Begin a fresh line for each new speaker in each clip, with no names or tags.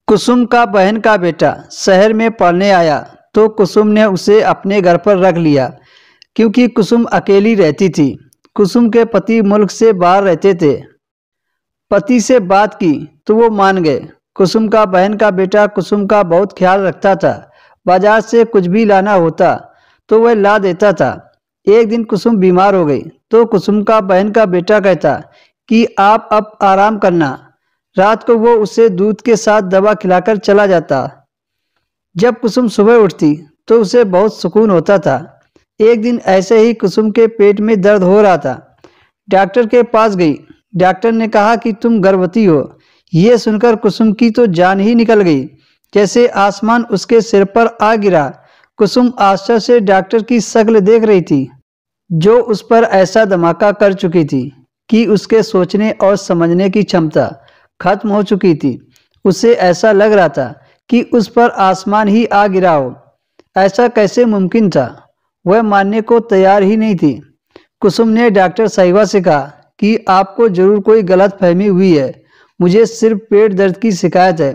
कुसुम का बहन का बेटा शहर में पढ़ने आया तो कुसुम ने उसे अपने घर पर रख लिया क्योंकि कुसुम अकेली रहती थी। कुसुम के पति मुल्क से बाहर रहते थे। पति से बात की तो वो मान गए। कुसुम का बहन का बेटा कुसुम का बहुत ख्याल रखता था। बाजार से कुछ भी लाना होता तो वह ला देता था। एक दिन कुसुम बीमार हो गई तो कुसुम का बहन का बेटा कहता कि आप अब आराम करना। रात को वो उसे दूध के साथ दवा खिलाकर चला जाता। जब कुसुम सुबह उठती तो उसे बहुत सुकून होता था। एक दिन ऐसे ही कुसुम के पेट में दर्द हो रहा था। डॉक्टर के पास गई। डॉक्टर ने कहा कि तुम गर्भवती हो। ये सुनकर कुसुम की तो जान ही निकल गई, जैसे आसमान उसके सिर पर आ गिरा। कुसुम आश्चर्य से डॉक्टर की शक्ल देख रही थी, जो उस पर ऐसा धमाका कर चुकी थी कि उसके सोचने और समझने की क्षमता खत्म हो चुकी थी। उसे ऐसा लग रहा था कि उस पर आसमान ही आ गिरा हो। ऐसा कैसे मुमकिन था? वह मानने को तैयार ही नहीं थी। कुसुम ने डॉक्टर साहिबा से कहा कि आपको जरूर कोई गलत फहमी हुई है, मुझे सिर्फ पेट दर्द की शिकायत है।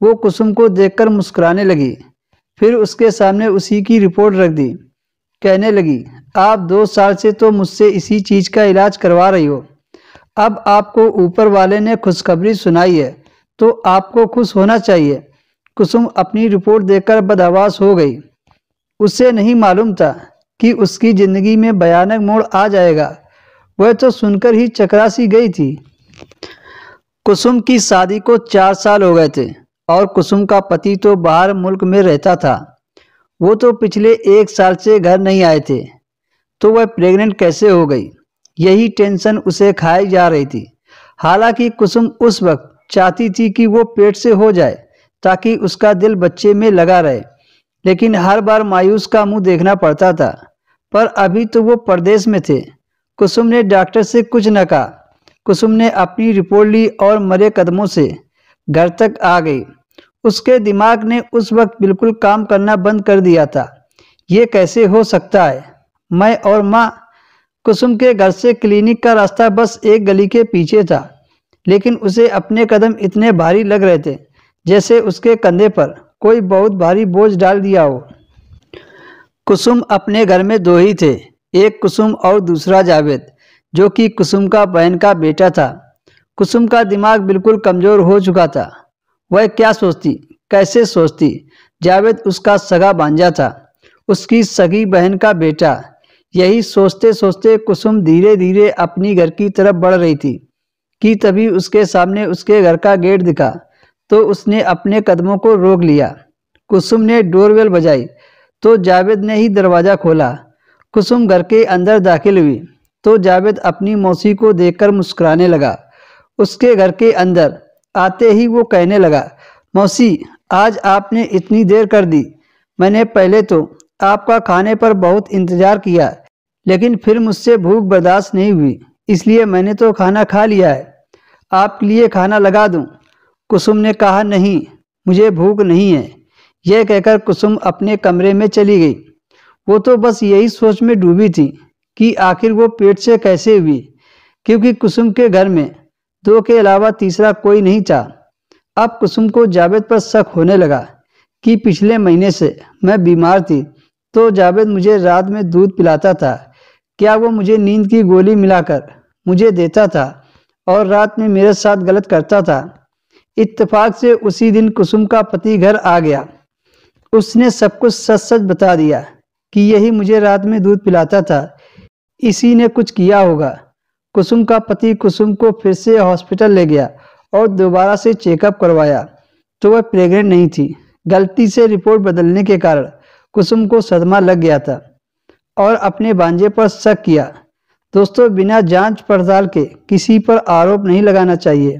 वो कुसुम को देखकर मुस्कुराने लगी, फिर उसके सामने उसी की रिपोर्ट रख दी। कहने लगी, आप 2 साल से तो मुझसे इसी चीज़ का इलाज करवा रही हो। अब आपको ऊपर वाले ने खुशखबरी सुनाई है तो आपको खुश होना चाहिए। कुसुम अपनी रिपोर्ट देखकर बदहवास हो गई। उसे नहीं मालूम था कि उसकी जिंदगी में भयानक मोड़ आ जाएगा। वह तो सुनकर ही चकरा सी गई थी। कुसुम की शादी को 4 साल हो गए थे और कुसुम का पति तो बाहर मुल्क में रहता था। वो तो पिछले 1 साल से घर नहीं आए थे। तो वह प्रेग्नेंट कैसे हो गई, यही टेंशन उसे खाई जा रही थी। हालांकि कुसुम उस वक्त चाहती थी कि वो पेट से हो जाए ताकि उसका दिल बच्चे में लगा रहे, लेकिन हर बार मायूस का मुंह देखना पड़ता था। पर अभी तो वो परदेश में थे। कुसुम ने डॉक्टर से कुछ न कहा। कुसुम ने अपनी रिपोर्ट ली और मरे कदमों से घर तक आ गई। उसके दिमाग ने उस वक्त बिल्कुल काम करना बंद कर दिया था। ये कैसे हो सकता है? मैं और माँ। कुसुम के घर से क्लिनिक का रास्ता बस एक गली के पीछे था, लेकिन उसे अपने कदम इतने भारी लग रहे थे जैसे उसके कंधे पर कोई बहुत भारी बोझ डाल दिया हो। कुसुम अपने घर में 2 ही थे, एक कुसुम और दूसरा जावेद, जो कि कुसुम का बहन का बेटा था। कुसुम का दिमाग बिल्कुल कमज़ोर हो चुका था। वह क्या सोचती, कैसे सोचती? जावेद उसका सगा भांजा था, उसकी सगी बहन का बेटा। यही सोचते सोचते कुसुम धीरे धीरे अपनी घर की तरफ बढ़ रही थी कि तभी उसके सामने उसके घर का गेट दिखा तो उसने अपने कदमों को रोक लिया। कुसुम ने डोरबेल बजाई तो जावेद ने ही दरवाज़ा खोला। कुसुम घर के अंदर दाखिल हुई तो जावेद अपनी मौसी को देखकर मुस्कुराने लगा। उसके घर के अंदर आते ही वो कहने लगा, मौसी, आज आपने इतनी देर कर दी। मैंने पहले तो आपका खाने पर बहुत इंतज़ार किया, लेकिन फिर मुझसे भूख बर्दाश्त नहीं हुई, इसलिए मैंने तो खाना खा लिया है। आपके लिए खाना लगा दूं? कुसुम ने कहा, नहीं, मुझे भूख नहीं है। यह कहकर कुसुम अपने कमरे में चली गई। वो तो बस यही सोच में डूबी थी कि आखिर वो पेट से कैसे हुई, क्योंकि कुसुम के घर में 2 के अलावा तीसरा कोई नहीं था। अब कुसुम को जावेद पर शक होने लगा कि पिछले महीने से मैं बीमार थी तो जावेद मुझे रात में दूध पिलाता था। क्या वो मुझे नींद की गोली मिलाकर मुझे देता था और रात में मेरे साथ गलत करता था? इत्तेफाक से उसी दिन कुसुम का पति घर आ गया। उसने सब कुछ सच सच बता दिया कि यही मुझे रात में दूध पिलाता था, इसी ने कुछ किया होगा। कुसुम का पति कुसुम को फिर से हॉस्पिटल ले गया और दोबारा से चेकअप करवाया तो वह प्रेग्नेंट नहीं थी। गलती से रिपोर्ट बदलने के कारण कुसुम को सदमा लग गया था और अपने भांजे पर शक किया। दोस्तों, बिना जांच पड़ताल के किसी पर आरोप नहीं लगाना चाहिए।